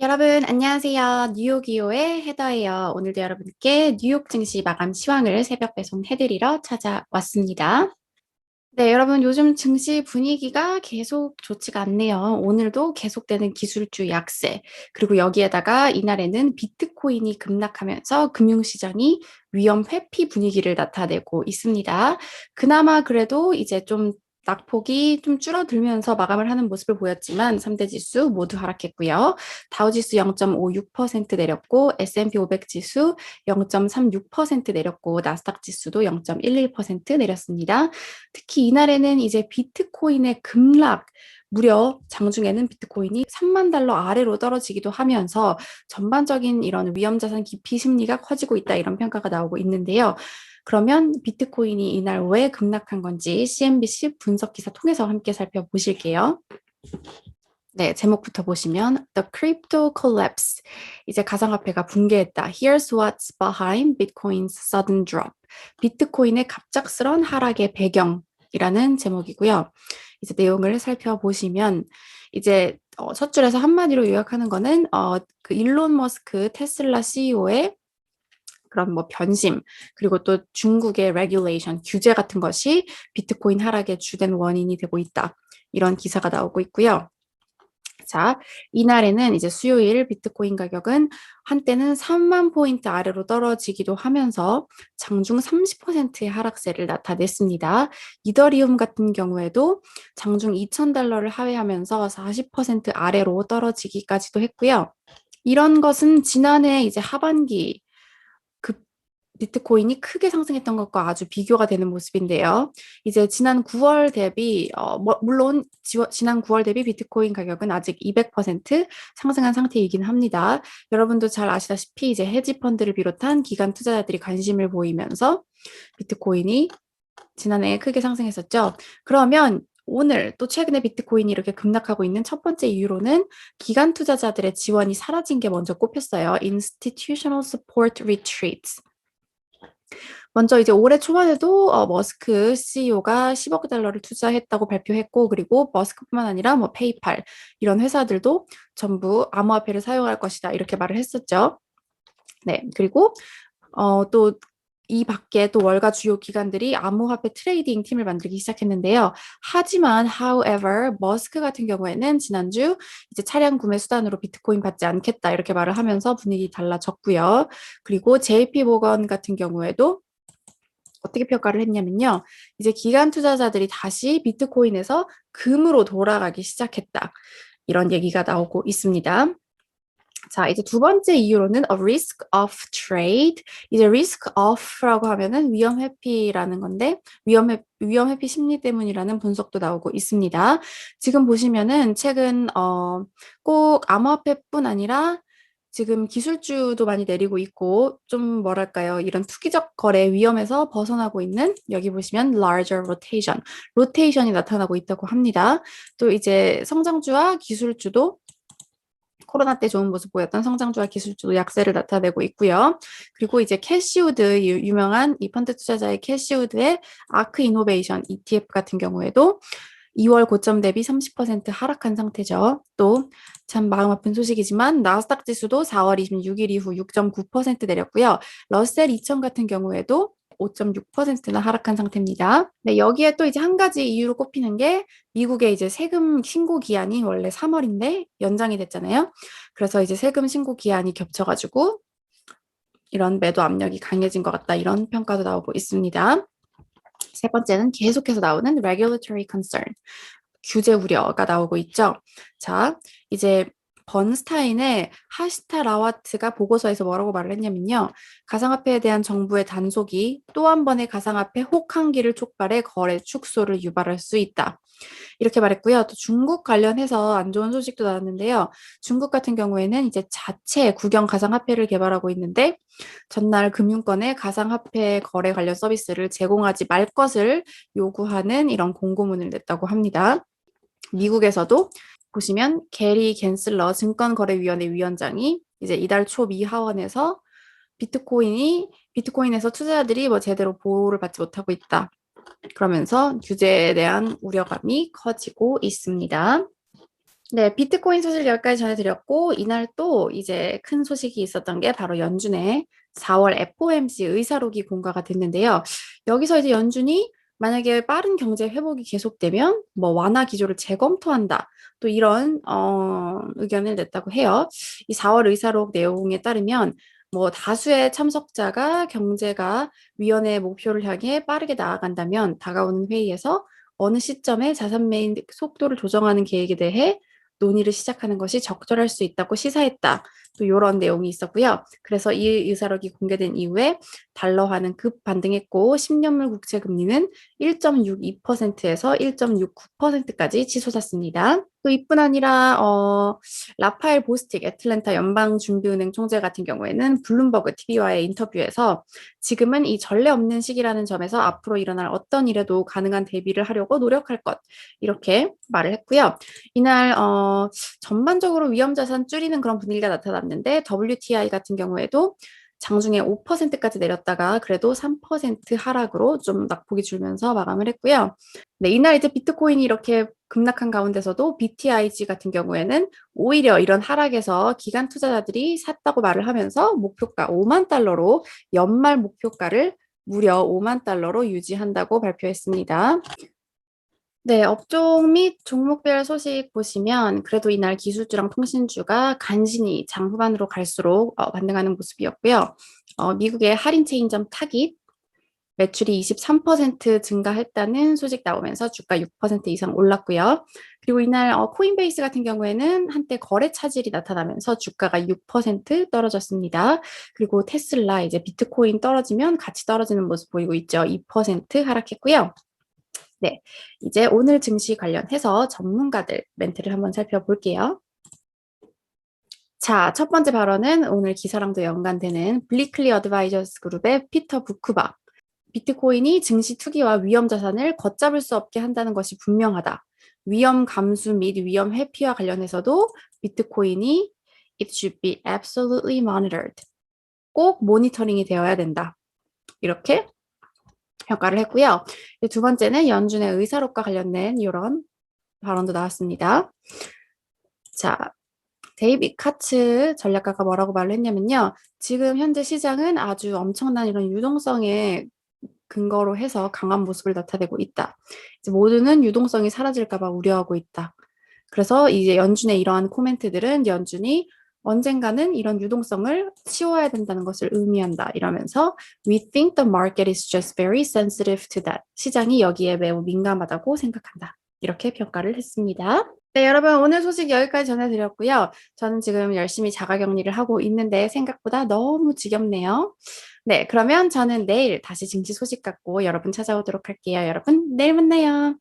여러분, 안녕하세요. 뉴욕이오의 헤더예요. 오늘도 여러분께 뉴욕 증시 마감 시황을 새벽 배송해드리러 찾아왔습니다. 네, 여러분, 요즘 증시 분위기가 계속 좋지가 않네요. 오늘도 계속되는 기술주 약세, 그리고 여기에다가 이날에는 비트코인이 급락하면서 금융시장이 위험 회피 분위기를 나타내고 있습니다. 그나마 그래도 이제 좀 낙폭이 좀 줄어들면서 마감을 하는 모습을 보였지만 3대 지수 모두 하락했고요. 다우지수 0.56% 내렸고 S&P 500 지수 0.36% 내렸고 나스닥 지수도 0.11% 내렸습니다. 특히 이날에는 이제 비트코인의 급락, 무려 장중에는 비트코인이 3만 달러 아래로 떨어지기도 하면서 전반적인 이런 위험자산 기피 심리가 커지고 있다 이런 평가가 나오고 있는데요. 그러면 비트코인이 이날 왜 급락한 건지 CNBC 분석 기사 통해서 함께 살펴보실게요. 네, 제목부터 보시면 The Crypto Collapse. 이제 가상화폐가 붕괴했다. Here's what's behind Bitcoin's sudden drop. 비트코인의 갑작스런 하락의 배경이라는 제목이고요. 이제 내용을 살펴보시면 이제 첫 줄에서 한마디로 요약하는 거는 그 일론 머스크 테슬라 CEO의 그런 뭐 변심, 그리고 또 중국의 레귤레이션, 규제 같은 것이 비트코인 하락의 주된 원인이 되고 있다. 이런 기사가 나오고 있고요. 자, 이날에는 이제 수요일 비트코인 가격은 한때는 3만 포인트 아래로 떨어지기도 하면서 장중 30%의 하락세를 나타냈습니다. 이더리움 같은 경우에도 장중 2,000달러를 하회하면서 40% 아래로 떨어지기까지도 했고요. 이런 것은 지난해 이제 하반기 그 비트코인이 크게 상승했던 것과 아주 비교가 되는 모습인데요. 이제 지난 9월 대비, 물론 지난 9월 대비 비트코인 가격은 아직 200% 상승한 상태이긴 합니다. 여러분도 잘 아시다시피 이제 헤지펀드를 비롯한 기관 투자자들이 관심을 보이면서 비트코인이 지난해에 크게 상승했었죠. 그러면 오늘 또 최근에 비트코인이 이렇게 급락하고 있는 첫 번째 이유로는 기관 투자자들의 지원이 사라진 게 먼저 꼽혔어요. Institutional Support Retreats. 먼저 이제 올해 초반에도 머스크 CEO가 10억 달러를 투자했다고 발표했고, 그리고 머스크뿐만 아니라 뭐 페이팔 이런 회사들도 전부 암호화폐를 사용할 것이다 이렇게 말을 했었죠. 네, 그리고 또 이 밖에 또 월가 주요 기관들이 암호화폐 트레이딩 팀을 만들기 시작했는데요. 하지만, however, 머스크 같은 경우에는 지난주 이제 차량 구매 수단으로 비트코인 받지 않겠다 이렇게 말을 하면서 분위기 달라졌고요. 그리고 JP 모건 같은 경우에도 어떻게 평가를 했냐면요. 이제 기관 투자자들이 다시 비트코인에서 금으로 돌아가기 시작했다. 이런 얘기가 나오고 있습니다. 자, 이제 두 번째 이유로는 a risk of trade. 이제 risk of라고 하면은 위험 회피라는 건데 위험 회피 심리 때문이라는 분석도 나오고 있습니다. 지금 보시면은 최근 꼭 암호화폐뿐 아니라 지금 기술주도 많이 내리고 있고 좀 뭐랄까요? 이런 투기적 거래 위험에서 벗어나고 있는 여기 보시면 larger rotation, 로테이션이 나타나고 있다고 합니다. 또 이제 성장주와 기술주도 코로나 때 좋은 모습 보였던 성장주와 기술주도 약세를 나타내고 있고요. 그리고 이제 캐시우드 유명한 이 펀드 투자자의 캐시우드의 아크 이노베이션 ETF 같은 경우에도 2월 고점 대비 30% 하락한 상태죠. 또 참 마음 아픈 소식이지만 나스닥 지수도 4월 26일 이후 6.9% 내렸고요. 러셀 2000 같은 경우에도 5.6%나 하락한 상태입니다. 네, 여기에 또 이제 한 가지 이유로 꼽히는 게 미국의 이제 세금 신고 기한이 원래 3월인데 연장이 됐잖아요. 그래서 이제 세금 신고 기한이 겹쳐가지고 이런 매도 압력이 강해진 것 같다. 이런 평가도 나오고 있습니다. 세 번째는 계속해서 나오는 regulatory concern. 규제 우려가 나오고 있죠. 자, 이제 번스타인의 하시타 라와트가 보고서에서 뭐라고 말을 했냐면요. 가상화폐에 대한 정부의 단속이 또 한 번의 가상화폐 혹한기를 촉발해 거래 축소를 유발할 수 있다. 이렇게 말했고요. 또 중국 관련해서 안 좋은 소식도 나왔는데요. 중국 같은 경우에는 이제 자체 국영 가상화폐를 개발하고 있는데 전날 금융권에 가상화폐 거래 관련 서비스를 제공하지 말 것을 요구하는 이런 공고문을 냈다고 합니다. 미국에서도 보시면 게리 겐슬러 증권거래위원회 위원장이 이제 이달 초 미 하원에서 비트코인에서 투자자들이 뭐 제대로 보호를 받지 못하고 있다. 그러면서 규제에 대한 우려감이 커지고 있습니다. 네, 비트코인 소식 여기까지 전해드렸고, 이날 또 이제 큰 소식이 있었던 게 바로 연준의 4월 FOMC 의사록이 공개가 됐는데요. 여기서 이제 연준이 만약에 빠른 경제 회복이 계속되면 뭐 완화 기조를 재검토한다. 또 이런 의견을 냈다고 해요. 이 4월 의사록 내용에 따르면 뭐 다수의 참석자가 경제가 위원회의 목표를 향해 빠르게 나아간다면 다가오는 회의에서 어느 시점에 자산 매입 속도를 조정하는 계획에 대해 논의를 시작하는 것이 적절할 수 있다고 시사했다. 또 이런 내용이 있었고요. 그래서 이 의사록이 공개된 이후에 달러화는 급 반등했고 10년물 국채 금리는 1.62%에서 1.69%까지 치솟았습니다. 또 이뿐 아니라 라파엘 보스틱 애틀랜타 연방준비은행 총재 같은 경우에는 블룸버그 TV와의 인터뷰에서 지금은 이 전례 없는 시기라는 점에서 앞으로 일어날 어떤 일에도 가능한 대비를 하려고 노력할 것 이렇게 말을 했고요. 이날 전반적으로 위험자산 줄이는 그런 분위기가 나타났는데 WTI 같은 경우에도 장중에 5%까지 내렸다가 그래도 3% 하락으로 좀 낙폭이 줄면서 마감을 했고요. 네, 이날 이제 비트코인이 이렇게 급락한 가운데서도 BTIG 같은 경우에는 오히려 이런 하락에서 기관 투자자들이 샀다고 말을 하면서 목표가 5만 달러로 연말 목표가를 무려 5만 달러로 유지한다고 발표했습니다. 네, 업종 및 종목별 소식 보시면 그래도 이날 기술주랑 통신주가 간신히 장 후반으로 갈수록 반등하는 모습이었고요. 미국의 할인 체인점 타깃 매출이 23% 증가했다는 소식 나오면서 주가 6% 이상 올랐고요. 그리고 이날 코인베이스 같은 경우에는 한때 거래 차질이 나타나면서 주가가 6% 떨어졌습니다. 그리고 테슬라 이제 비트코인 떨어지면 같이 떨어지는 모습 보이고 있죠. 2% 하락했고요. 네, 이제 오늘 증시 관련해서 전문가들 멘트를 한번 살펴볼게요. 자, 첫 번째 발언은 오늘 기사랑도 연관되는 블리클리 어드바이저스 그룹의 피터 부쿠바. 비트코인이 증시 투기와 위험 자산을 걷잡을 수 없게 한다는 것이 분명하다. 위험 감수 및 위험 회피와 관련해서도 비트코인이 it should be absolutely monitored. 꼭 모니터링이 되어야 된다. 이렇게 평가를 했고요. 두 번째는 연준의 의사록과 관련된 이런 발언도 나왔습니다. 자, 데이빗 카츠 전략가가 뭐라고 말을 했냐면요. 지금 현재 시장은 아주 엄청난 이런 유동성에 근거로 해서 강한 모습을 나타내고 있다. 이제 모두는 유동성이 사라질까 봐 우려하고 있다. 그래서 이제 연준의 이러한 코멘트들은 연준이 언젠가는 이런 유동성을 치워야 된다는 것을 의미한다. 이러면서 We think the market is just very sensitive to that. 시장이 여기에 매우 민감하다고 생각한다. 이렇게 평가를 했습니다. 네, 여러분 오늘 소식 여기까지 전해드렸고요. 저는 지금 열심히 자가격리를 하고 있는데 생각보다 너무 지겹네요. 네, 그러면 저는 내일 다시 증시 소식 갖고 여러분 찾아오도록 할게요. 여러분, 내일 만나요.